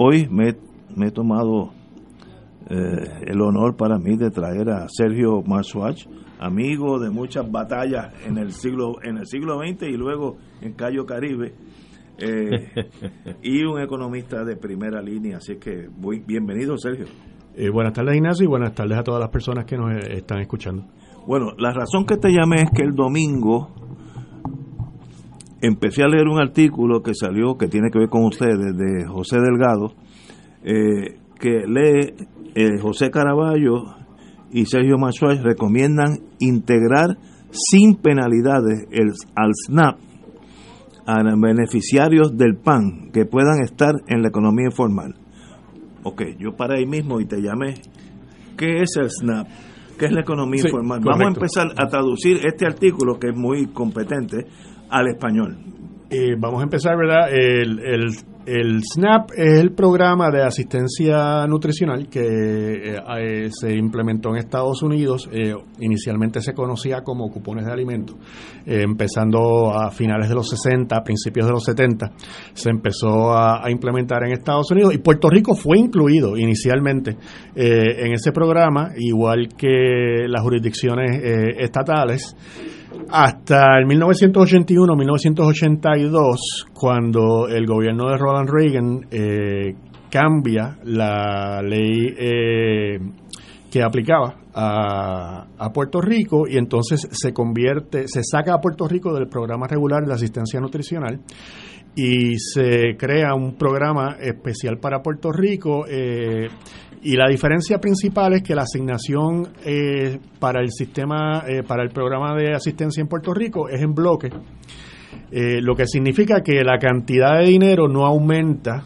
Hoy me he tomado el honor para mí de traer a Sergio Marzuach, amigo de muchas batallas en el siglo XX y luego en Cayo Caribe, y un economista de primera línea. Así que bienvenido, Sergio. Buenas tardes, Ignacio, y buenas tardes a todas las personas que nos están escuchando. Bueno, la razón que te llamé es que el domingo empecé a leer un artículo que salió, que tiene que ver con ustedes, de José Delgado, que lee José Caraballo y Sergio Marzuach recomiendan integrar sin penalidades al SNAP a beneficiarios del PAN que puedan estar en la economía informal. Ok, yo paré ahí mismo y te llamé. ¿Qué es el SNAP? ¿Qué es la economía informal? Correcto. Vamos a empezar a traducir este artículo, que es muy competente, al español. Vamos a empezar, ¿verdad? El SNAP es el programa de asistencia nutricional que se implementó en Estados Unidos. Inicialmente se conocía como cupones de alimentos. Empezando a finales de los 60, a principios de los 70, se empezó a implementar en Estados Unidos, y Puerto Rico fue incluido inicialmente en ese programa, igual que las jurisdicciones estatales, hasta el 1981-1982, cuando el gobierno de Ronald Reagan cambia la ley que aplicaba a Puerto Rico, y entonces se saca a Puerto Rico del programa regular de asistencia nutricional y se crea un programa especial para Puerto Rico. Y la diferencia principal es que la asignación para el sistema, para el programa de asistencia en Puerto Rico es en bloque, lo que significa que la cantidad de dinero no aumenta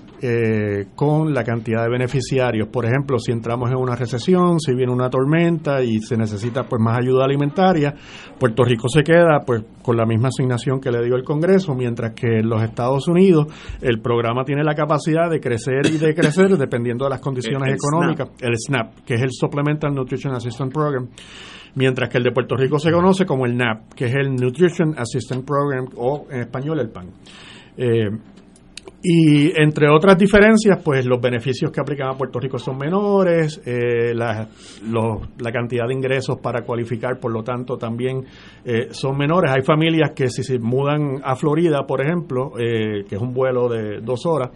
con la cantidad de beneficiarios. Por ejemplo, si entramos en una recesión, si viene una tormenta y se necesita pues más ayuda alimentaria, Puerto Rico se queda pues con la misma asignación que le dio el Congreso, mientras que en los Estados Unidos el programa tiene la capacidad de crecer y de crecer dependiendo de las condiciones económicas. El SNAP, que es el Supplemental Nutrition Assistance Program, mientras que el de Puerto Rico se conoce como el NAP, que es el Nutrition Assistance Program, o en español el PAN. Y entre otras diferencias, pues los beneficios que aplican a Puerto Rico son menores, la cantidad de ingresos para cualificar, por lo tanto, también son menores. Hay familias que si se mudan a Florida, por ejemplo, que es un vuelo de 2 horas,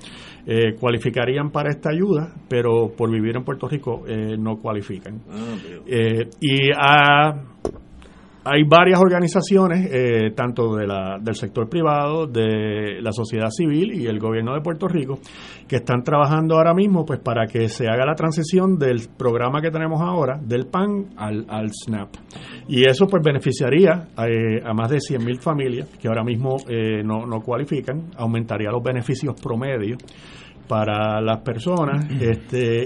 cualificarían para esta ayuda, pero por vivir en Puerto Rico no cualifican. Hay varias organizaciones, tanto del sector privado, de la sociedad civil y el gobierno de Puerto Rico, que están trabajando ahora mismo pues para que se haga la transición del programa que tenemos ahora, del PAN al SNAP. Y eso pues beneficiaría a más de 100,000 familias que ahora mismo no cualifican, aumentaría los beneficios promedios para las personas,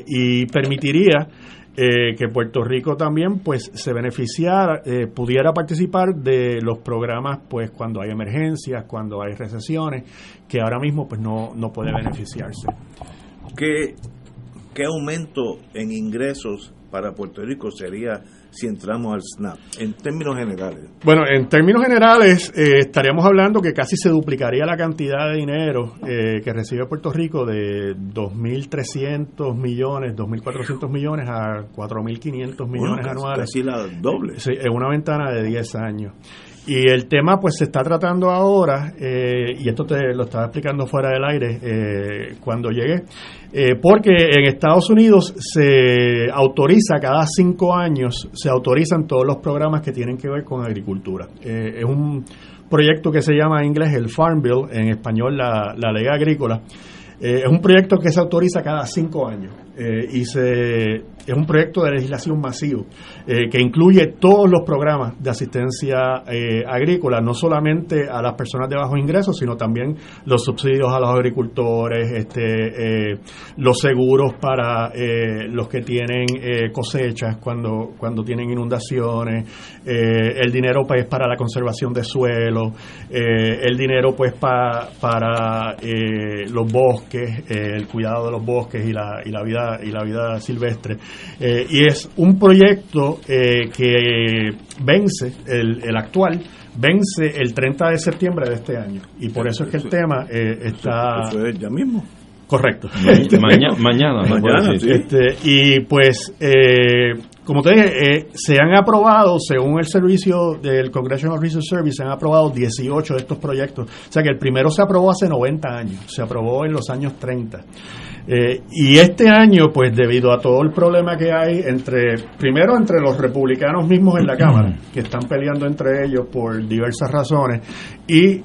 y permitiría que Puerto Rico también pues se beneficiara, pudiera participar de los programas pues cuando hay emergencias, cuando hay recesiones, que ahora mismo pues no puede beneficiarse. ¿Qué aumento en ingresos para Puerto Rico sería si entramos al SNAP, en términos generales? Bueno, en términos generales estaríamos hablando que casi se duplicaría la cantidad de dinero que recibe Puerto Rico, de 2.300 millones, 2.400 millones a 4.500 millones anuales. Casi la doble. Sí, en una ventana de 10 años. Y el tema pues se está tratando ahora, y esto te lo estaba explicando fuera del aire cuando llegué, porque en Estados Unidos se autoriza cada 5 años, se autorizan todos los programas que tienen que ver con agricultura. Es un proyecto que se llama en inglés el Farm Bill, en español la ley agrícola. Es un proyecto que se autoriza cada 5 años y es un proyecto de legislación masivo que incluye todos los programas de asistencia agrícola, no solamente a las personas de bajos ingresos, sino también los subsidios a los agricultores, los seguros para los que tienen cosechas cuando tienen inundaciones, el dinero pues para la conservación de suelo, el dinero pues para los bosques, el cuidado de los bosques y la vida silvestre, y es un proyecto que vence el actual vence el 30 de septiembre de este año, y por eso es que el tema está... Eso es ya mismo. Correcto. Mañana. Sí. Y pues, como te dije, se han aprobado, según el servicio del Congressional Research Service, se han aprobado 18 de estos proyectos. O sea que el primero se aprobó hace 90 años, se aprobó en los años 30. Y este año, pues debido a todo el problema que hay primero entre los republicanos mismos en la Cámara, que están peleando entre ellos por diversas razones, y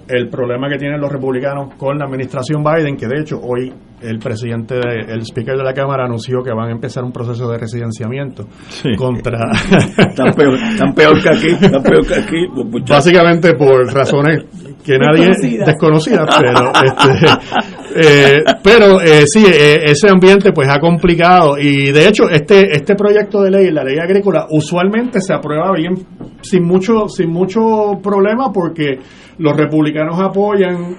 el problema que tienen los republicanos con la administración Biden, que de hecho hoy el speaker de la Cámara anunció que van a empezar un proceso de residenciamiento contra... Tan peor que aquí. Básicamente por razones que nadie... Desconocidas, pero sí, ese ambiente pues ha complicado, y de hecho este proyecto de ley, la ley agrícola, usualmente se aprueba bien sin mucho problema, porque los republicanos apoyan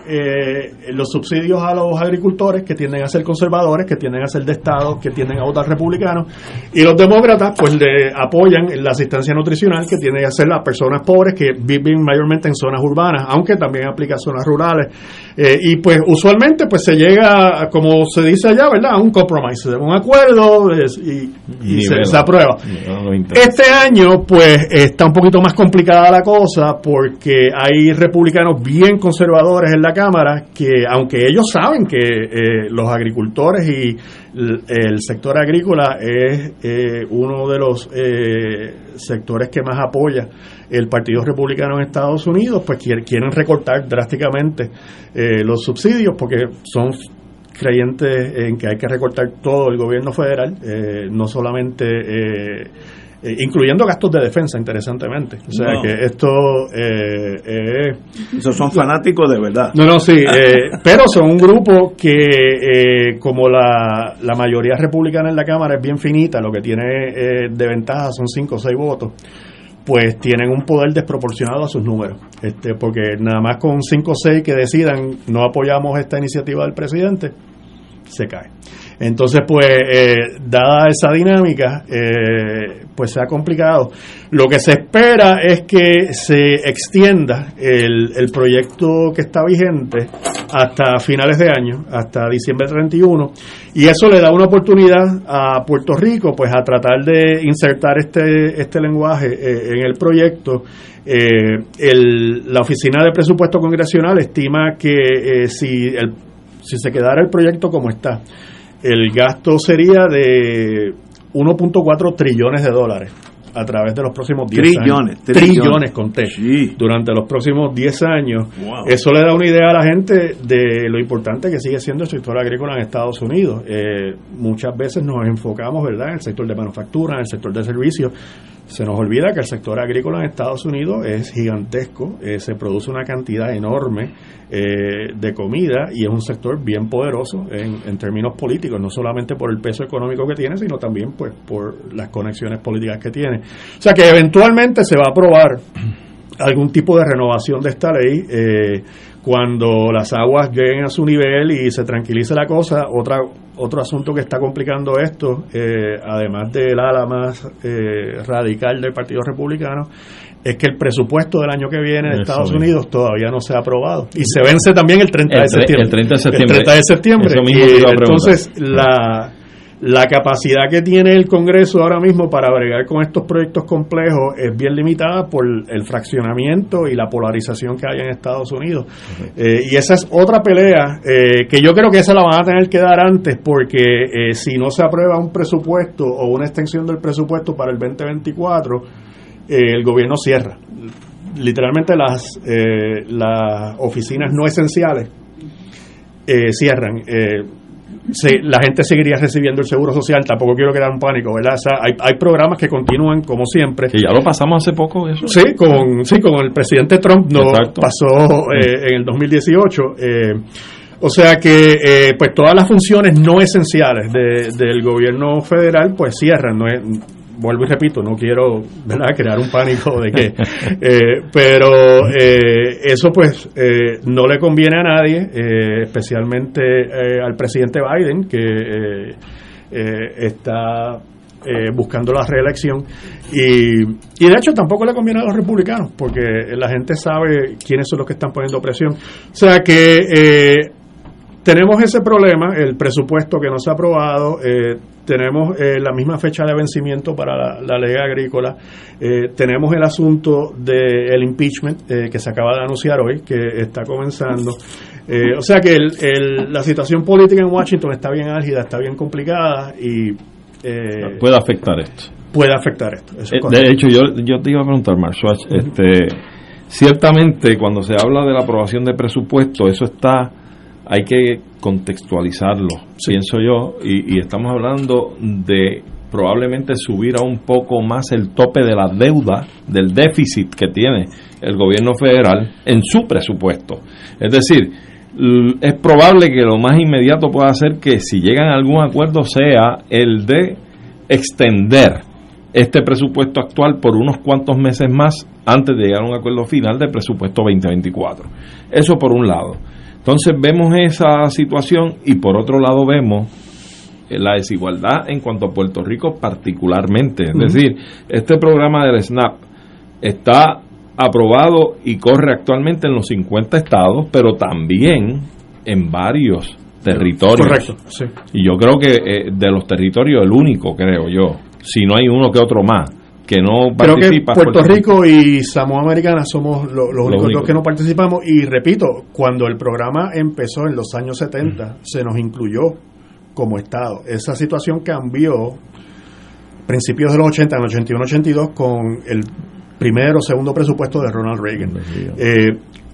los subsidios a los agricultores, que tienden a ser conservadores, que tienden a ser de estados, que tienden a votar republicanos, y los demócratas pues le apoyan la asistencia nutricional, que tienden a ser las personas pobres que viven mayormente en zonas urbanas, aunque también aplica a zonas rurales, y pues usualmente pues se llega, como se dice allá, ¿verdad?, a un compromise, un acuerdo, y se aprueba. Este año pues está un poquito más complicada la cosa, porque hay republicanos bien conservadores en la Cámara que, aunque ellos saben que los agricultores y el sector agrícola es uno de los sectores que más apoya el Partido Republicano en Estados Unidos, pues quieren recortar drásticamente los subsidios, porque son creyentes en que hay que recortar todo el gobierno federal, no solamente incluyendo gastos de defensa, interesantemente. O sea que esto esos son fanáticos de verdad. Sí, pero son un grupo que como la mayoría republicana en la Cámara es bien finita, lo que tiene de ventaja son 5 o 6 votos, pues tienen un poder desproporcionado a sus números, porque nada más con 5 o 6 que decidan no apoyamos esta iniciativa del presidente, se cae. Entonces, pues, dada esa dinámica, pues se ha complicado. Lo que se espera es que se extienda el proyecto que está vigente hasta finales de año, hasta diciembre 31, y eso le da una oportunidad a Puerto Rico, pues, a tratar de insertar este lenguaje en el proyecto. La Oficina de Presupuesto Congresional estima que si se quedara el proyecto como está, el gasto sería de 1.4 trillones de dólares a través de los próximos 10 años. Trillones, conté. Sí. Durante los próximos 10 años. Wow. Eso le da una idea a la gente de lo importante que sigue siendo el sector agrícola en Estados Unidos. Muchas veces nos enfocamos, ¿verdad?, en el sector de manufactura, en el sector de servicios. Se nos olvida que el sector agrícola en Estados Unidos es gigantesco, se produce una cantidad enorme de comida, y es un sector bien poderoso en términos políticos, no solamente por el peso económico que tiene, sino también pues por las conexiones políticas que tiene. O sea que eventualmente se va a aprobar algún tipo de renovación de esta ley cuando las aguas lleguen a su nivel y se tranquilice la cosa. Otro asunto que está complicando esto, además del ala más radical del Partido Republicano, es que el presupuesto del año que viene de Estados Unidos todavía no se ha aprobado, y se vence también el 30 de septiembre. El 30 de septiembre. Eso mismo y entonces la capacidad que tiene el Congreso ahora mismo para bregar con estos proyectos complejos es bien limitada por el fraccionamiento y la polarización que hay en Estados Unidos. Y esa es otra pelea que yo creo que esa la van a tener que dar antes, porque si no se aprueba un presupuesto o una extensión del presupuesto para el 2024, el gobierno cierra. Literalmente las oficinas no esenciales cierran. Sí, la gente seguiría recibiendo el seguro social. Tampoco quiero crear un pánico, ¿verdad? O sea, hay programas que continúan como siempre. Que ya lo pasamos hace poco, eso. Sí, con el presidente Trump pasó en el 2018. O sea que pues todas las funciones no esenciales del gobierno federal pues cierran. Vuelvo y repito, no quiero, ¿verdad?, crear un pánico de que pero eso pues no le conviene a nadie, especialmente al presidente Biden, que está buscando la reelección, y de hecho tampoco le conviene a los republicanos, porque la gente sabe quiénes son los que están poniendo presión. O sea que tenemos ese problema, el presupuesto que no se ha aprobado, tenemos la misma fecha de vencimiento para la ley agrícola, tenemos el asunto del impeachment que se acaba de anunciar hoy, que está comenzando. O sea que la situación política en Washington está bien álgida, está bien complicada y puede afectar esto. Eso es de hecho, yo te iba a preguntar, Mark Schwartz, ciertamente cuando se habla de la aprobación de presupuesto, eso hay que contextualizarlo, pienso yo, y estamos hablando de probablemente subir a un poco más el tope de la deuda, del déficit que tiene el gobierno federal en su presupuesto. Es decir, es probable que lo más inmediato pueda ser que si llegan a algún acuerdo sea el de extender este presupuesto actual por unos cuantos meses más antes de llegar a un acuerdo final del presupuesto 2024. Eso por un lado. Entonces vemos esa situación y por otro lado vemos la desigualdad en cuanto a Puerto Rico particularmente. Es decir, este programa del SNAP está aprobado y corre actualmente en los 50 estados, pero también en varios territorios. Correcto, sí. Y yo creo que de los territorios el único, creo yo, si no hay uno que otro más, que no participa. Creo que Puerto Rico y Samoa Americana somos los únicos dos que no participamos. Y repito, cuando el programa empezó en los años 70, se nos incluyó como Estado. Esa situación cambió principios de los 80, en el 81-82, con el primero o segundo presupuesto de Ronald Reagan.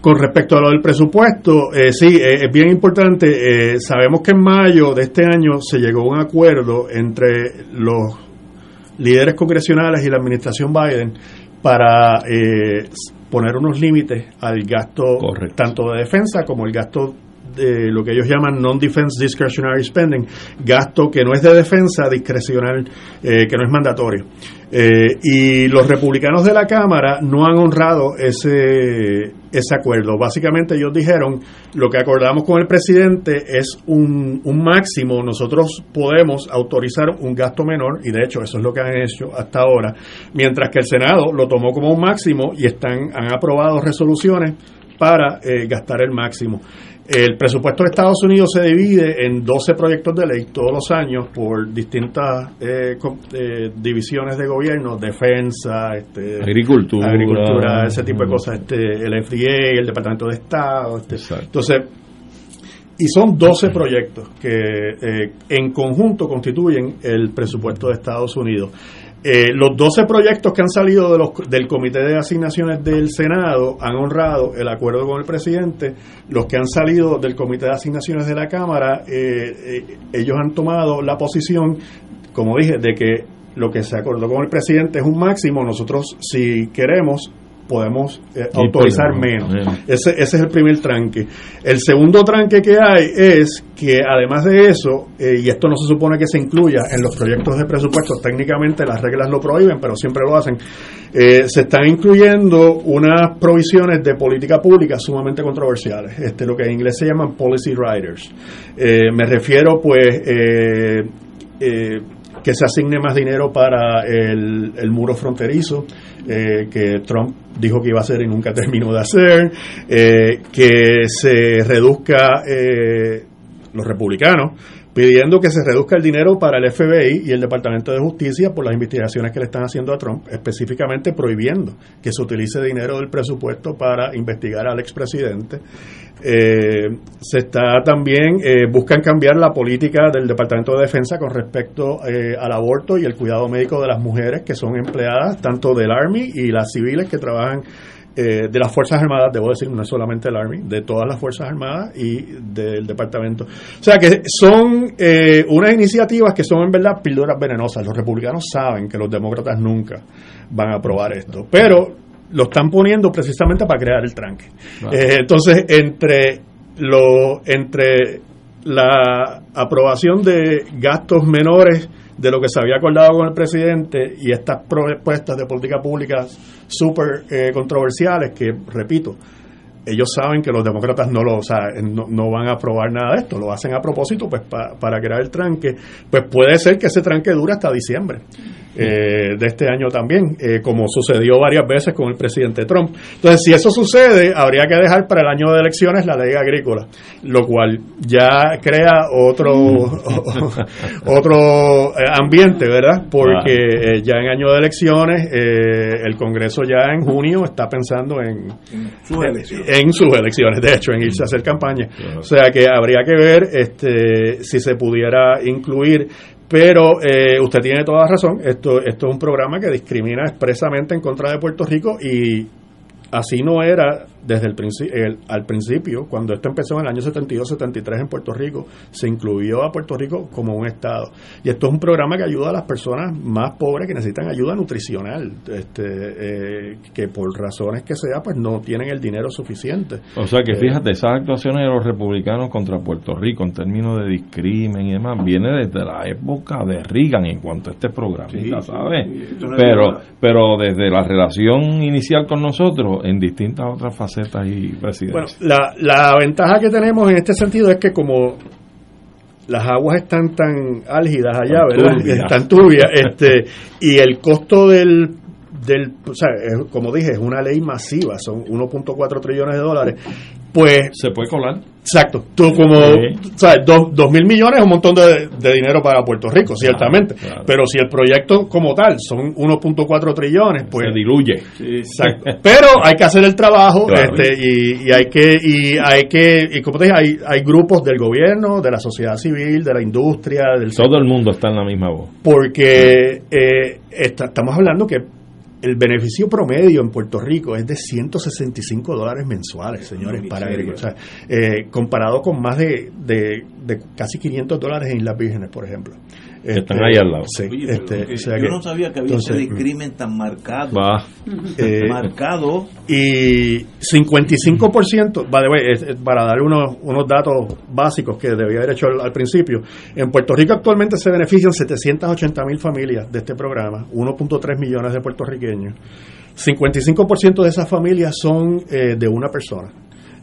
Con respecto a lo del presupuesto, sí, es bien importante. Sabemos que en mayo de este año se llegó a un acuerdo entre los líderes congresionales y la administración Biden para poner unos límites al gasto tanto de defensa como el gasto de lo que ellos llaman non-defense discretionary spending, gasto que no es de defensa discrecional, que no es mandatorio. Y los republicanos de la Cámara no han honrado ese acuerdo. Básicamente ellos dijeron, lo que acordamos con el presidente es un máximo, nosotros podemos autorizar un gasto menor, y de hecho eso es lo que han hecho hasta ahora, mientras que el Senado lo tomó como un máximo y han aprobado resoluciones para gastar el máximo. El presupuesto de Estados Unidos se divide en 12 proyectos de ley todos los años por distintas divisiones de gobierno, defensa, agricultura, ese tipo de cosas, el FDA, el Departamento de Estado. Entonces, y son 12 proyectos que en conjunto constituyen el presupuesto de Estados Unidos. Los 12 proyectos que han salido del Comité de Asignaciones del Senado han honrado el acuerdo con el presidente. Los que han salido del Comité de Asignaciones de la Cámara, ellos han tomado la posición, como dije, de que lo que se acordó con el presidente es un máximo. Nosotros, si queremos, podemos autorizar menos. Ese es el primer tranque. El segundo tranque que hay es que, además de eso, y esto no se supone que se incluya en los proyectos de presupuesto, técnicamente las reglas lo prohíben, pero siempre lo hacen, se están incluyendo unas provisiones de política pública sumamente controversiales, lo que en inglés se llaman policy riders. Me refiero, pues, que se asigne más dinero para el muro fronterizo, que Trump dijo que iba a hacer y nunca terminó de hacer, que se reduzca, los republicanos pidiendo que se reduzca el dinero para el FBI y el Departamento de Justicia por las investigaciones que le están haciendo a Trump, específicamente prohibiendo que se utilice dinero del presupuesto para investigar al expresidente. Se está también, buscan cambiar la política del Departamento de Defensa con respecto al aborto y el cuidado médico de las mujeres que son empleadas tanto del Army y las civiles que trabajan de las Fuerzas Armadas, debo decir, no es solamente el Army, de todas las Fuerzas Armadas y del Departamento. O sea que son unas iniciativas que son en verdad píldoras venenosas. Los republicanos saben que los demócratas nunca van a aprobar esto, pero lo están poniendo precisamente para crear el tranque. Wow. Entonces, entre la aprobación de gastos menores de lo que se había acordado con el presidente y estas propuestas de política pública súper controversiales que, repito, ellos saben que los demócratas no van a aprobar nada de esto, lo hacen a propósito pues para crear el tranque, pues puede ser que ese tranque dure hasta diciembre. de este año también, como sucedió varias veces con el presidente Trump. Entonces, si eso sucede, habría que dejar para el año de elecciones la ley agrícola, lo cual ya crea otro ambiente, ¿verdad? Porque ya en año de elecciones, el Congreso ya en junio está pensando en sus elecciones, de hecho, en irse a hacer campaña. O sea que habría que ver si se pudiera incluir. Pero usted tiene toda razón, esto es un programa que discrimina expresamente en contra de Puerto Rico, y así no era desde al principio. Cuando esto empezó en el año 72-73 en Puerto Rico, se incluyó a Puerto Rico como un estado. Y esto es un programa que ayuda a las personas más pobres que necesitan ayuda nutricional, que por razones que sea, pues no tienen el dinero suficiente. O sea que fíjate, esas actuaciones de los republicanos contra Puerto Rico en términos de discrimen y demás, viene desde la época de Reagan en cuanto a este programa, ¿sabes? Pero desde la relación inicial con nosotros, en distintas otras facetas y presidencias. Bueno, la ventaja que tenemos en este sentido es que como las aguas están tan álgidas allá, ¿verdad? Están turbias, y el costo del o sea, como dije, es una ley masiva, son 1.4 trillones de dólares, pues se puede colar. Exacto, tú como, ¿sabes? 2.000 millones es un montón de dinero para Puerto Rico, ciertamente, claro. Pero si el proyecto como tal son 1.4 trillones, pues se diluye. Exacto, pero hay que hacer el trabajo, claro. y hay que como te dije, hay grupos del gobierno, de la sociedad civil, de la industria, todo el mundo está en la misma voz, porque estamos hablando que el beneficio promedio en Puerto Rico es de $165 mensuales, señores, para agricultura, comparado con más de casi $500 en Islas Vírgenes, por ejemplo. Están ahí al lado. Sí, oye, o sea yo no sabía que había ese discrimen tan marcado. Marcado. Y 55%, para dar unos datos básicos que debía haber hecho al principio, en Puerto Rico actualmente se benefician 780,000 familias de este programa, 1.3 millones de puertorriqueños. 55% de esas familias son de una persona.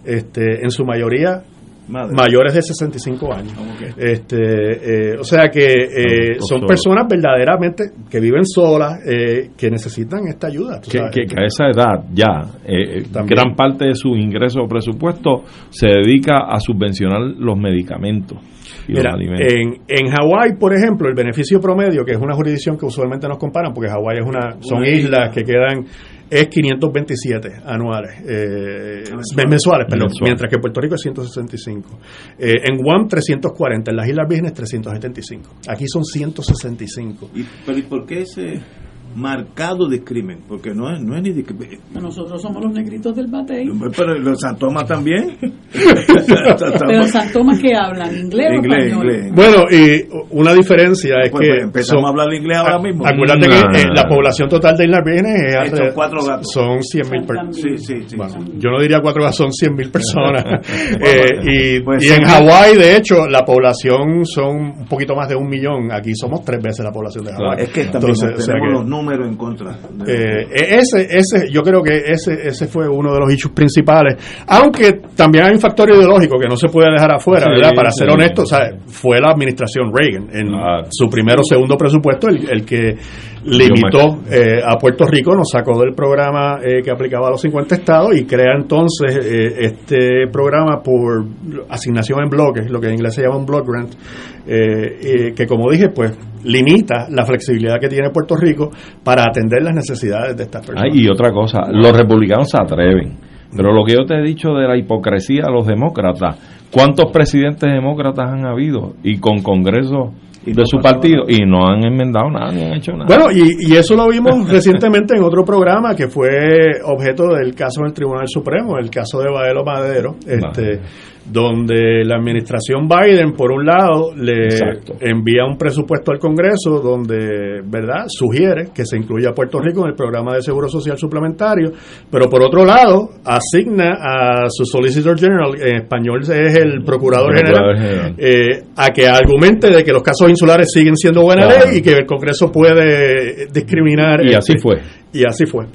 En su mayoría mayores de 65 años. Okay. O sea que son personas verdaderamente que viven solas, que necesitan esta ayuda. Que a esa edad ya gran parte de su ingreso o presupuesto se dedica a subvencionar los medicamentos. Mira, en Hawái, por ejemplo, el beneficio promedio, que es una jurisdicción que usualmente nos comparan, porque Hawái son islas que quedan, es 527 anuales, mensuales, mientras que Puerto Rico es 165. En Guam 340, en las Islas Vírgenes 375. Aquí son 165. ¿Pero y por qué ese marcado discrimen? Porque no es ni discrimen. Nosotros somos los negritos del batey. Pero los San Tomás también. Pero San Tomás, ¿qué hablan? ¿Inglés o español? Inglés. Bueno, y una diferencia es que empezamos a hablar inglés ahora mismo. Acuérdate que la población total de Islas Vírgenes son 4 gatos. Son 100,000 personas. Sí. Bueno, yo no diría 4 gatos, son 100,000 personas. Pues y en Hawái, de hecho, la población son un poquito más de 1 millón. Aquí somos 3 veces la población de Hawái. Es que entonces tenemos los números en contra. Yo creo que ese fue uno de los issues principales, aunque también hay un factor ideológico que no se puede dejar afuera, ¿verdad? Para ser honesto, o sea, fue la administración Reagan en su primero o segundo presupuesto el que limitó a Puerto Rico, nos sacó del programa que aplicaba a los 50 estados y crea entonces este programa por asignación en bloques, lo que en inglés se llama un block grant, que como dije, pues limita la flexibilidad que tiene Puerto Rico para atender las necesidades de estas personas. Y otra cosa, los republicanos se atreven, pero lo que yo te he dicho de la hipocresía de los demócratas, ¿cuántos presidentes demócratas han habido? Y con congresos de su partido, y no han enmendado nada, ni han hecho nada. Bueno, y eso lo vimos recientemente en otro programa que fue objeto del caso del Tribunal Supremo, el caso de Baelo Madero, donde la administración Biden, por un lado, le envía un presupuesto al Congreso donde, ¿verdad?, sugiere que se incluya a Puerto Rico en el programa de seguro social suplementario, pero por otro lado, asigna a su Solicitor General, en español es el Procurador General, a que argumente de que los casos insulares siguen siendo buena ley y que el Congreso puede discriminar. Y así fue. Y así fue.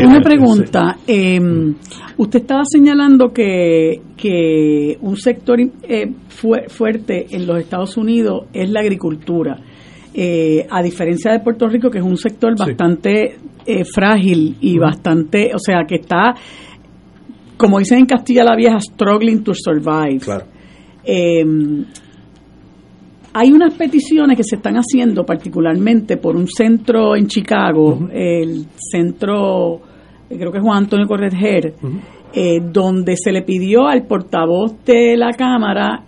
Una pregunta. Usted estaba señalando que un sector fuerte en los Estados Unidos es la agricultura. a diferencia de Puerto Rico, que es un sector bastante frágil y bastante, o sea, que está, como dicen en Castilla la Vieja, struggling to survive. Claro. Hay unas peticiones que se están haciendo particularmente por un centro en Chicago, el centro, creo que es Juan Antonio Corretger, donde se le pidió al portavoz de la Cámara,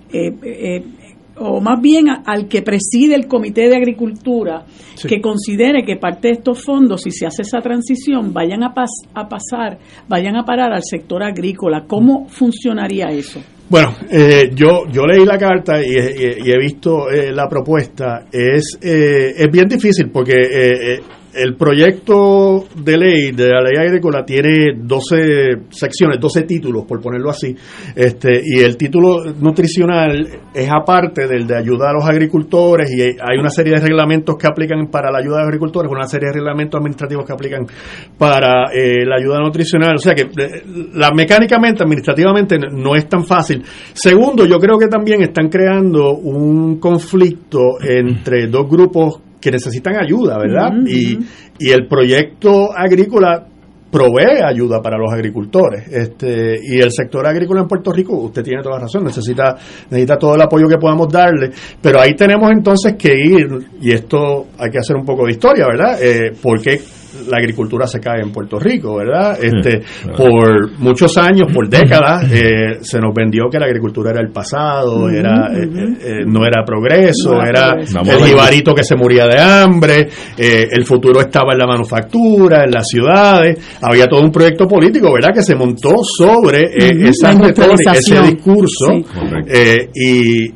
o más bien al que preside el Comité de Agricultura, que considere que parte de estos fondos, si se hace esa transición, vayan a parar al sector agrícola. ¿Cómo funcionaría eso? Bueno, yo leí la carta y he visto la propuesta. Es bien difícil porque el proyecto de ley de la ley agrícola tiene 12 secciones, 12 títulos, por ponerlo así, y el título nutricional es aparte del de ayuda a los agricultores, y hay una serie de reglamentos que aplican para la ayuda a los agricultores, una serie de reglamentos administrativos que aplican para la ayuda nutricional. O sea que mecánicamente, administrativamente no es tan fácil. Segundo, yo creo que también están creando un conflicto entre dos grupos que necesitan ayuda, ¿verdad? Y el proyecto agrícola provee ayuda para los agricultores, y el sector agrícola en Puerto Rico, usted tiene toda la razón, necesita todo el apoyo que podamos darle, pero ahí tenemos entonces que ir, y esto hay que hacer un poco de historia, ¿verdad? Porque la agricultura se cae en Puerto Rico, ¿verdad? Por muchos años, por décadas, se nos vendió que la agricultura era el pasado, no era progreso, era el jibarito que se moría de hambre, el futuro estaba en la manufactura, en las ciudades. Había todo un proyecto político, ¿verdad?, que se montó sobre esa retórica, ese discurso, y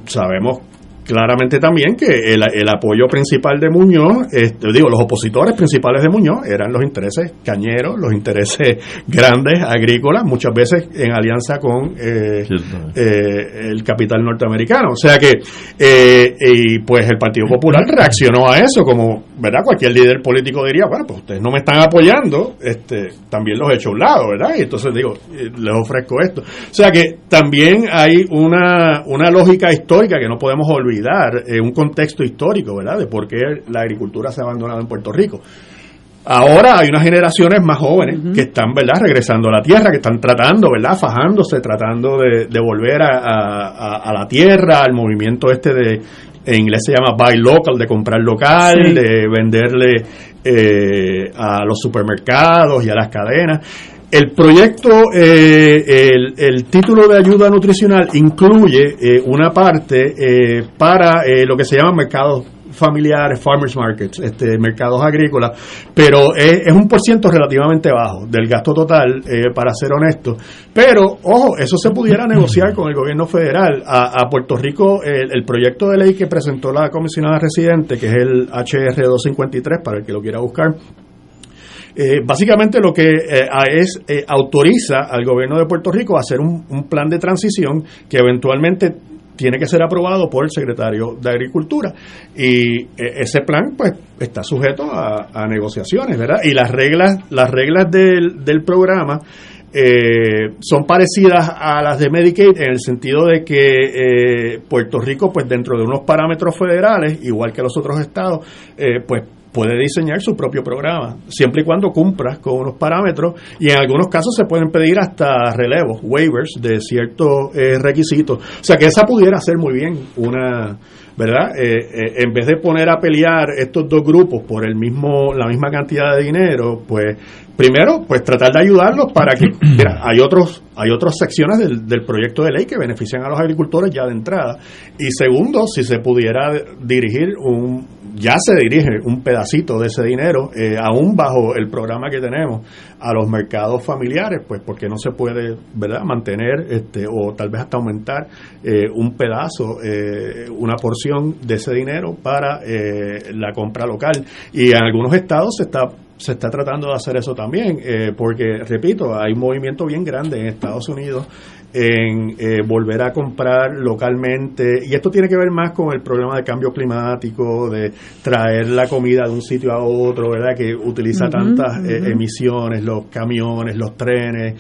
sabemos claramente también que el apoyo principal de Muñoz, los opositores principales de Muñoz eran los intereses cañeros, los intereses grandes agrícolas, muchas veces en alianza con el capital norteamericano. O sea que, y pues el Partido Popular reaccionó a eso, como, ¿verdad?, cualquier líder político diría, bueno, pues ustedes no me están apoyando, también los echo a un lado, ¿verdad? Y entonces digo, les ofrezco esto. O sea que también hay una lógica histórica que no podemos olvidar, un contexto histórico, ¿verdad?, de por qué la agricultura se ha abandonado en Puerto Rico. Ahora hay unas generaciones más jóvenes que están, ¿verdad?, regresando a la tierra, que están tratando, ¿verdad?, fajándose, tratando de volver a la tierra, al movimiento en inglés se llama buy local, de comprar local, de venderle a los supermercados y a las cadenas. El proyecto, el título de ayuda nutricional incluye una parte para lo que se llaman mercados familiares, farmers markets, mercados agrícolas, pero es un % relativamente bajo del gasto total, para ser honesto. Pero, ojo, eso se pudiera negociar con el gobierno federal. A Puerto Rico, el proyecto de ley que presentó la comisionada residente, que es el HR 253, para el que lo quiera buscar, básicamente lo que autoriza al gobierno de Puerto Rico a hacer un plan de transición que eventualmente tiene que ser aprobado por el secretario de Agricultura, y ese plan pues está sujeto a negociaciones, ¿verdad? Y las reglas del programa son parecidas a las de Medicaid, en el sentido de que Puerto Rico, pues dentro de unos parámetros federales, igual que los otros estados, pues puede diseñar su propio programa, siempre y cuando cumpla con unos parámetros, y en algunos casos se pueden pedir hasta relevos, waivers de ciertos requisitos. O sea que esa pudiera ser muy bien una, ¿verdad? En vez de poner a pelear estos dos grupos por la misma cantidad de dinero, pues primero, pues tratar de ayudarlos para que, mira, hay otras secciones del proyecto de ley que benefician a los agricultores ya de entrada, y segundo, si se pudiera dirigir ya se dirige un pedacito de ese dinero, aún bajo el programa que tenemos, a los mercados familiares, pues porque no se puede, ¿verdad?, mantener o tal vez hasta aumentar un pedazo, una porción de ese dinero para la compra local. Y en algunos estados se está tratando de hacer eso también, porque, repito, hay un movimiento bien grande en Estados Unidos en volver a comprar localmente, y esto tiene que ver más con el problema de cambio climático, de traer la comida de un sitio a otro, ¿verdad?, que utiliza tantas emisiones, los camiones, los trenes,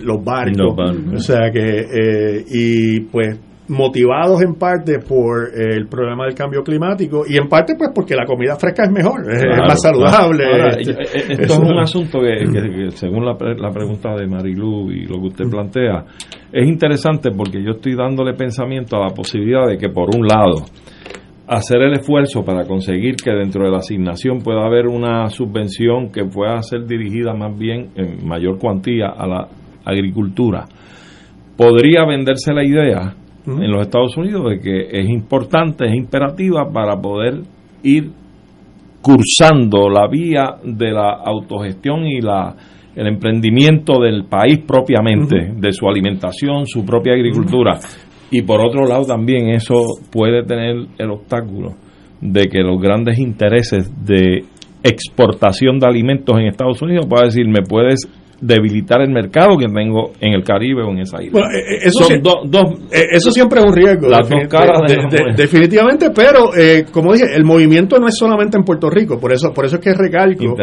los barcos. O sea que, y pues motivados en parte por el problema del cambio climático y en parte pues porque la comida fresca es mejor, es más saludable. Ahora, esto es un asunto que según la pregunta de Marilu y lo que usted plantea, es interesante porque yo estoy dándole pensamiento a la posibilidad de que por un lado hacer el esfuerzo para conseguir que dentro de la asignación pueda haber una subvención que pueda ser dirigida más bien en mayor cuantía a la agricultura. Podría venderse la idea en los Estados Unidos de que es importante, es imperativa para poder ir cursando la vía de la autogestión y el emprendimiento del país propiamente, de su alimentación, su propia agricultura. Y por otro lado también eso puede tener el obstáculo de que los grandes intereses de exportación de alimentos en Estados Unidos puedan decir, me puedes debilitar el mercado que tengo en el Caribe o en esa isla. Bueno, eso siempre es un riesgo. Las dos caras definitivamente, pero como dije, el movimiento no es solamente en Puerto Rico, por eso es que recalco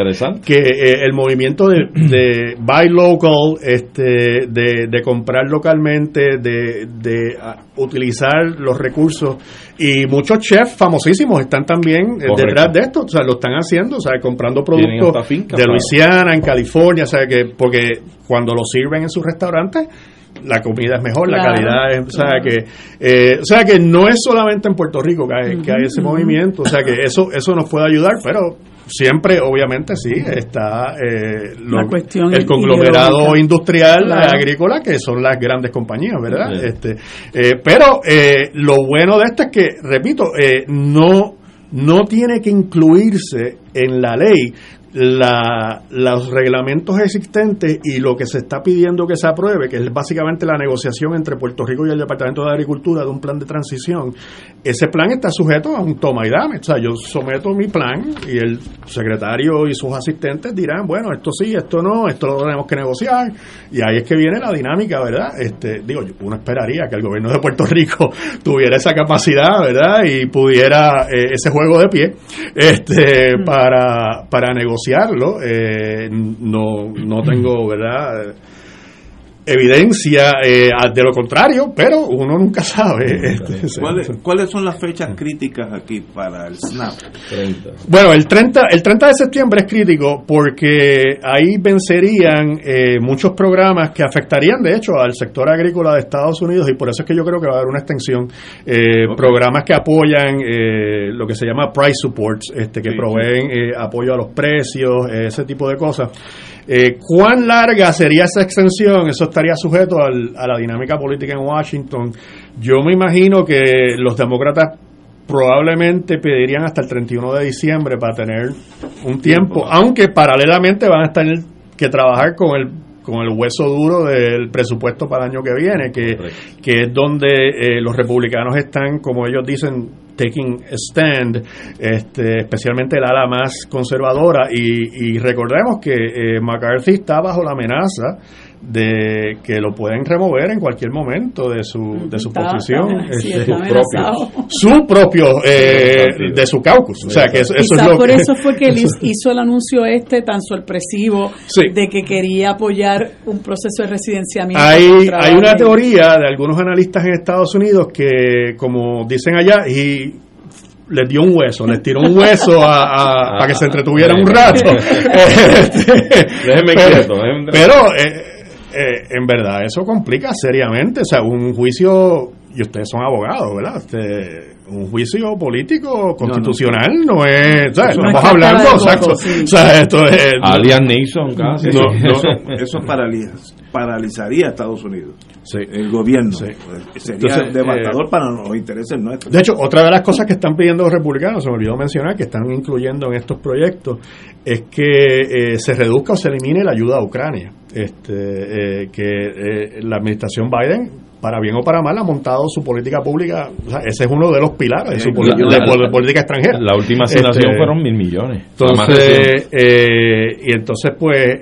que el movimiento de buy local, de comprar localmente, de utilizar los recursos, y muchos chefs famosísimos están también detrás de esto, o sea, lo están haciendo, o sea, comprando productos de Luisiana, en California, o sea, porque cuando lo sirven en sus restaurantes la comida es mejor, la calidad es, o sea que no es solamente en Puerto Rico que hay ese movimiento, o sea que eso nos puede ayudar, pero siempre obviamente sí está el conglomerado industrial agrícola, que son las grandes compañías, ¿verdad? Pero lo bueno de esto es que, repito, no tiene que incluirse en la ley los reglamentos existentes y lo que se está pidiendo que se apruebe, que es básicamente la negociación entre Puerto Rico y el Departamento de Agricultura de un plan de transición. Ese plan está sujeto a un toma y dame, o sea, yo someto mi plan y el secretario y sus asistentes dirán, bueno, esto sí, esto no, esto lo tenemos que negociar, y ahí es que viene la dinámica, ¿verdad? Uno esperaría que el gobierno de Puerto Rico tuviera esa capacidad, ¿verdad? Y pudiera ese juego de pie para negociarlo. No tengo, ¿verdad?, evidencia de lo contrario, pero uno nunca sabe. ¿Cuáles son las fechas críticas aquí para el SNAP? 30. Bueno, el 30 de septiembre es crítico porque ahí vencerían muchos programas que afectarían, de hecho, al sector agrícola de Estados Unidos, y por eso es que yo creo que va a haber una extensión. Programas que apoyan lo que se llama price supports, que proveen apoyo a los precios, ese tipo de cosas. ¿Cuán larga sería esa extensión? Eso estaría sujeto a la dinámica política en Washington. Yo me imagino que los demócratas probablemente pedirían hasta el 31 de diciembre para tener un tiempo, aunque paralelamente van a tener que trabajar con el hueso duro del presupuesto para el año que viene, que es donde los republicanos están, como ellos dicen, taking a stand, especialmente el ala más conservadora, y recordemos que McCarthy está bajo la amenaza de que lo pueden remover en cualquier momento de su posición, su propio de su caucus, o sea que eso es lo por eso fue que él hizo el anuncio tan sorpresivo de que quería apoyar un proceso de residenciamiento. Hay una teoría de algunos analistas en Estados Unidos que, como dicen allá, y les dio un hueso, les tiró un hueso para que se entretuvieran un rato. Pero en verdad eso complica seriamente, o sea, un juicio, y ustedes son abogados, ¿verdad? Un juicio político constitucional no es, ¿sabes? No estamos hablando, exacto. O sea, esto es alias Nixon casi. Eso paralizaría a Estados Unidos. Sí. El gobierno. Sí. Sería devastador para los intereses nuestros. De hecho, otra de las cosas que están pidiendo los republicanos, se me olvidó mencionar, que están incluyendo en estos proyectos, es que se reduzca o se elimine la ayuda a Ucrania. Que la administración Biden, para bien o para mal, ha montado su política pública, o sea, ese es uno de los pilares de su política extranjera. La última asignación fueron 1,000 millones. Entonces pues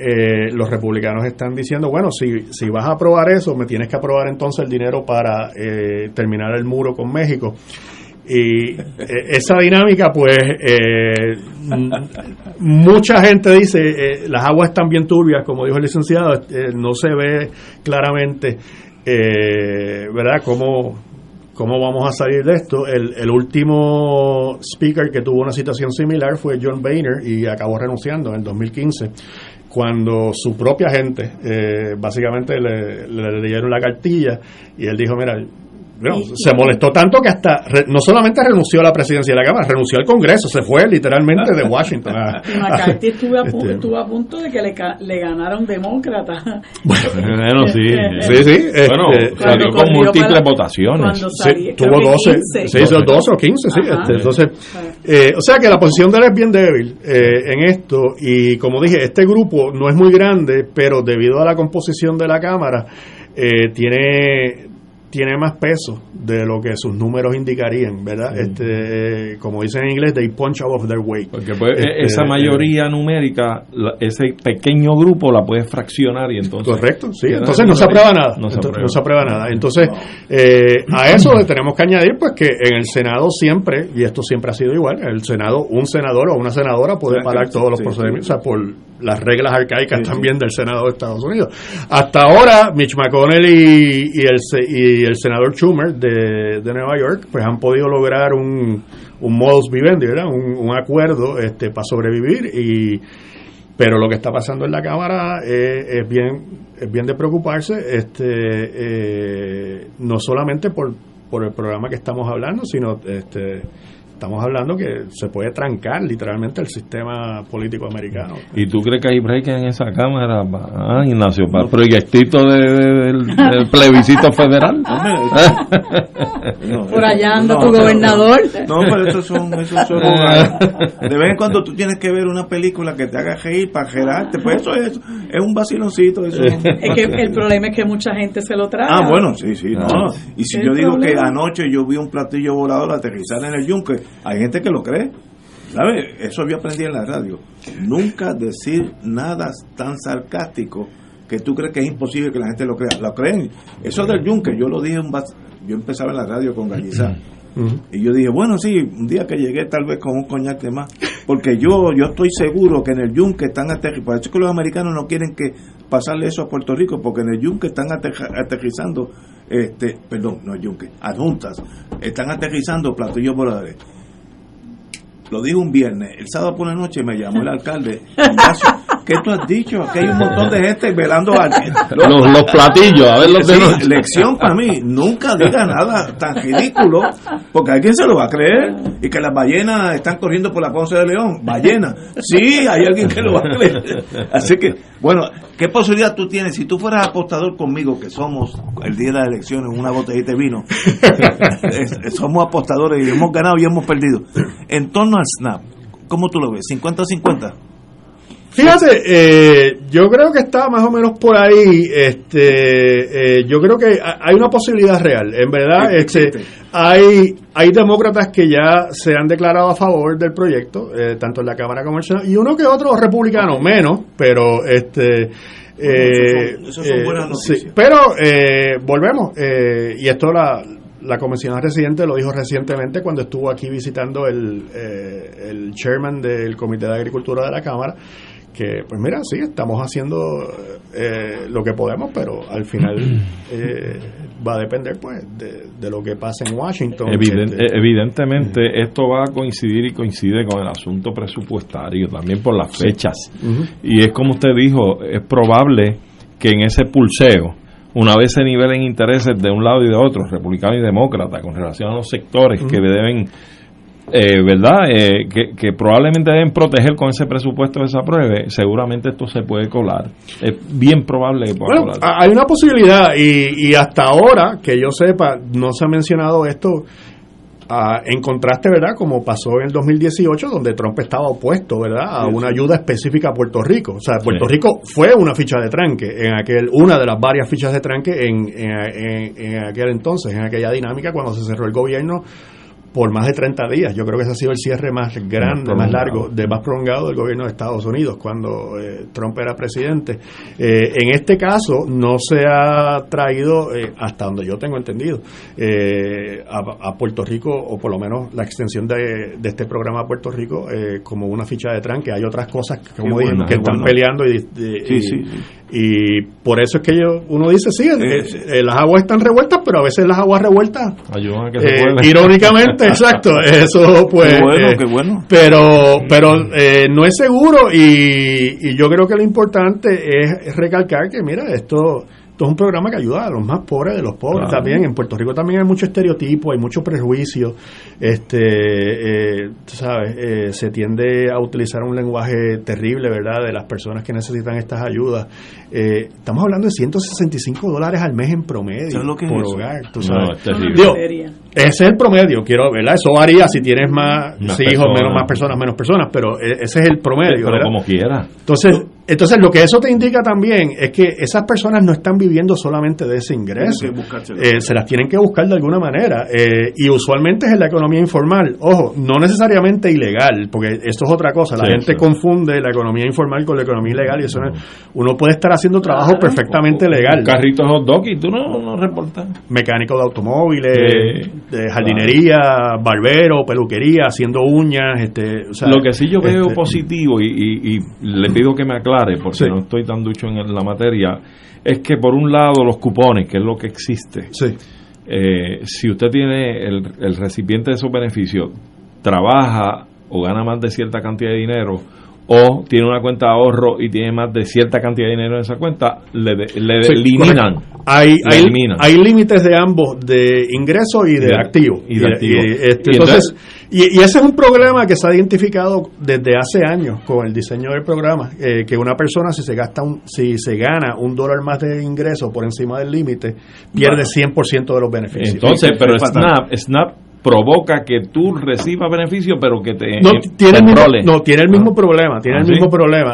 los republicanos están diciendo, bueno, si vas a aprobar eso, me tienes que aprobar entonces el dinero para terminar el muro con México. Y esa dinámica, pues, mucha gente dice, las aguas están bien turbias, como dijo el licenciado, no se ve claramente, ¿verdad?, cómo ¿cómo vamos a salir de esto? El último speaker que tuvo una situación similar fue John Boehner y acabó renunciando en el 2015, cuando su propia gente básicamente le dieron la cartilla y él dijo, mira, se molestó tanto que hasta no solamente renunció a la presidencia de la Cámara, renunció al Congreso, se fue literalmente de Washington. Y McCarthy estuvo a punto de que le ganara un demócrata. Bueno, sí. Salió con múltiples votaciones. Tuvo 12, 12 o 15, sí. Entonces, o sea que la posición de él es bien débil en esto, y como dije, este grupo no es muy grande, pero debido a la composición de la Cámara, tiene más peso de lo que sus números indicarían, ¿verdad? Como dicen en inglés, they punch above their weight. Porque esa mayoría numérica, ese pequeño grupo la puede fraccionar y entonces... Correcto, sí. Entonces no se aprueba nada. No se aprueba nada. Entonces, a eso le tenemos que añadir pues que en el Senado siempre, y esto siempre ha sido igual, en el Senado un senador o una senadora puede parar todos los procedimientos, o sea, por las reglas arcaicas también del Senado de Estados Unidos. Hasta ahora, Mitch McConnell y el senador Schumer de Nueva York pues han podido lograr un modus vivendi, ¿verdad? Un acuerdo para sobrevivir, pero lo que está pasando en la Cámara es bien de preocuparse, no solamente por el programa que estamos hablando, sino estamos hablando que se puede trancar literalmente el sistema político americano. ¿Y tú crees que hay break en esa Cámara, Ignacio, para el proyectito del plebiscito federal? Por allá anda tu gobernador. No, pero esos son de vez en cuando tú tienes que ver una película que te haga reír para gerarte, pues eso es un vaciloncito. Eso. Es que el problema es que mucha gente se lo traga. Bueno, sí, no. Y si yo digo que anoche yo vi un platillo volador aterrizar en el Yunque, hay gente que lo cree, ¿sabes? Eso yo aprendí en la radio. Nunca decir nada tan sarcástico que tú crees que es imposible que la gente lo crea. Lo creen. Eso del Yunque, yo lo dije, yo empezaba en la radio con Gallizá. Y yo dije, bueno, sí, un día que llegué tal vez con un coñac de más, porque yo estoy seguro que en el Yunque están aterrizando. Por eso que los americanos no quieren que pasarle eso a Puerto Rico, porque en el Yunque están aterrizando, no el Yunque, adjuntas, están aterrizando platillos voladores. Lo dije un viernes, el sábado por la noche me llamó el alcalde, ¿qué tú has dicho? Aquí hay un montón de gente velando a alguien. Los platillos, a ver los de noche. Lección para mí, nunca diga nada tan ridículo, porque alguien se lo va a creer, y que las ballenas están corriendo por la Ponce de León, ballena, sí, hay alguien que lo va a creer. Así que, bueno, ¿qué posibilidad tú tienes? Si tú fueras apostador conmigo, que somos el día de las elecciones, una botellita de vino, somos apostadores y hemos ganado y hemos perdido. En torno al SNAP, ¿cómo tú lo ves? ¿50-50? Fíjate, yo creo que está más o menos por ahí. Yo creo que hay una posibilidad real. En verdad, hay demócratas que ya se han declarado a favor del proyecto, tanto en la Cámara como en el Senado, y uno que otro republicano, menos, pero eso son buenas noticias. Sí, pero volvemos, y esto la comisionada residente lo dijo recientemente cuando estuvo aquí visitando el chairman del Comité de Agricultura de la Cámara, que pues mira, sí, estamos haciendo lo que podemos, pero al final va a depender pues de lo que pase en Washington. Evidentemente esto va a coincidir y coincide con el asunto presupuestario, también por las fechas. Y es como usted dijo, es probable que en ese pulseo, una vez se nivelen intereses de un lado y de otro, republicano y demócrata, con relación a los sectores que deben, ¿verdad? Que probablemente deben proteger con ese presupuesto que se apruebe, seguramente esto se puede colar. Es bien probable que pueda colar. Hay una posibilidad, y hasta ahora, que yo sepa, no se ha mencionado esto, en contraste, ¿verdad?, como pasó en el 2018, donde Trump estaba opuesto, ¿verdad?, a una ayuda específica a Puerto Rico. O sea, Puerto Rico fue una ficha de tranque, una de las varias fichas de tranque en aquel entonces, en aquella dinámica cuando se cerró el gobierno por más de 30 días. Yo creo que ese ha sido el cierre más grande, más largo, más prolongado del gobierno de Estados Unidos cuando Trump era presidente. En este caso no se ha traído, hasta donde yo tengo entendido, a Puerto Rico, o por lo menos la extensión de este programa a Puerto Rico, como una ficha de tranque. Hay otras cosas, como dije, que están peleando Y por eso es que uno dice, sí, las aguas están revueltas, pero a veces las aguas revueltas ayudan a que se vuelvan. Irónicamente, exacto, eso pues qué bueno. pero no es seguro, y yo creo que lo importante es recalcar que mira, esto es un programa que ayuda a los más pobres de los pobres. Claro. También en Puerto Rico también hay mucho estereotipo, hay mucho prejuicio, sabes, se tiende a utilizar un lenguaje terrible, ¿verdad?, de las personas que necesitan estas ayudas. Estamos hablando de $165 al mes en promedio por hogar, tú sabes. No, es terrible. Digo, ese es el promedio, ¿verdad? Eso varía si tienes más hijos, menos personas, pero ese es el promedio, pero ¿verdad? Como quiera. Entonces lo que eso te indica también es que esas personas no están viviendo solamente de ese ingreso, se las tienen que buscar de alguna manera, y usualmente es en la economía informal, ojo, no necesariamente ilegal, porque esto es otra cosa, la gente confunde la economía informal con la economía ilegal, y eso uno puede estar haciendo trabajo perfectamente legal. Carritos hot dog y tú no reportas. Mecánico de automóviles, de jardinería, barbero, peluquería, haciendo uñas, lo que sí yo veo positivo, y le pido que me aclare porque no estoy tan ducho en la materia, es que por un lado los cupones, que es lo que existe, si usted tiene el recipiente de esos beneficios, trabaja o gana más de cierta cantidad de dinero, o tiene una cuenta de ahorro y tiene más de cierta cantidad de dinero en esa cuenta, le eliminan. Hay límites de ambos, de ingreso y de activo. Entonces, ese es un problema que se ha identificado desde hace años con el diseño del programa, que una persona si se gana $1 más de ingreso por encima del límite, pierde 100% de los beneficios. Entonces, pero Snap provoca que tú recibas beneficios, pero que te tiene el mismo problema,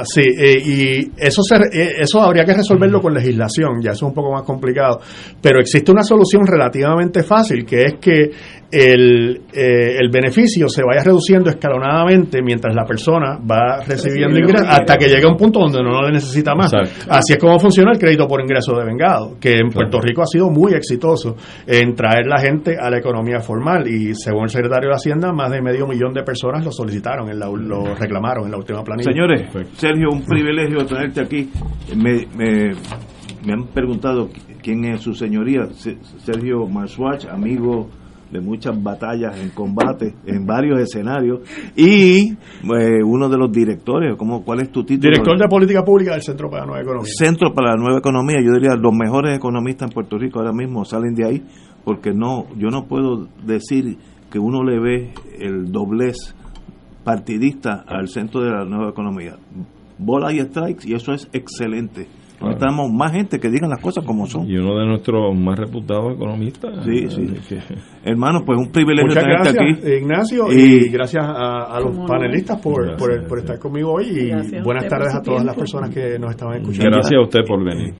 sí, y eso habría que resolverlo con legislación, ya eso es un poco más complicado, pero existe una solución relativamente fácil, que es que el beneficio se vaya reduciendo escalonadamente mientras la persona va recibiendo ingresos hasta que llegue a un punto donde no lo necesita más. Exacto. Así es como funciona el crédito por ingreso devengado, que en Puerto Rico ha sido muy exitoso en traer la gente a la economía formal, y según el secretario de Hacienda, más de 500,000 de personas lo solicitaron, lo reclamaron en la última planilla. Señores, Sergio, un privilegio tenerte aquí. Me han preguntado quién es su señoría. Sergio Marswatch, amigo de muchas batallas en combate en varios escenarios, y uno de los directores. ¿Cuál es tu título? Director de Política Pública del Centro para la Nueva Economía. Centro para la Nueva Economía. Yo diría los mejores economistas en Puerto Rico ahora mismo salen de ahí, porque yo no puedo decir que uno le ve el doblez partidista al Centro de la Nueva Economía. Bola y strikes, y eso es excelente. Necesitamos más gente que digan las cosas como son. Y uno de nuestros más reputados economistas. Sí. Hermano, pues un privilegio tenerte aquí. Muchas gracias, Ignacio, y gracias a los panelistas por estar conmigo hoy, y buenas tardes a todas las personas que nos estaban escuchando. Gracias a usted por venir.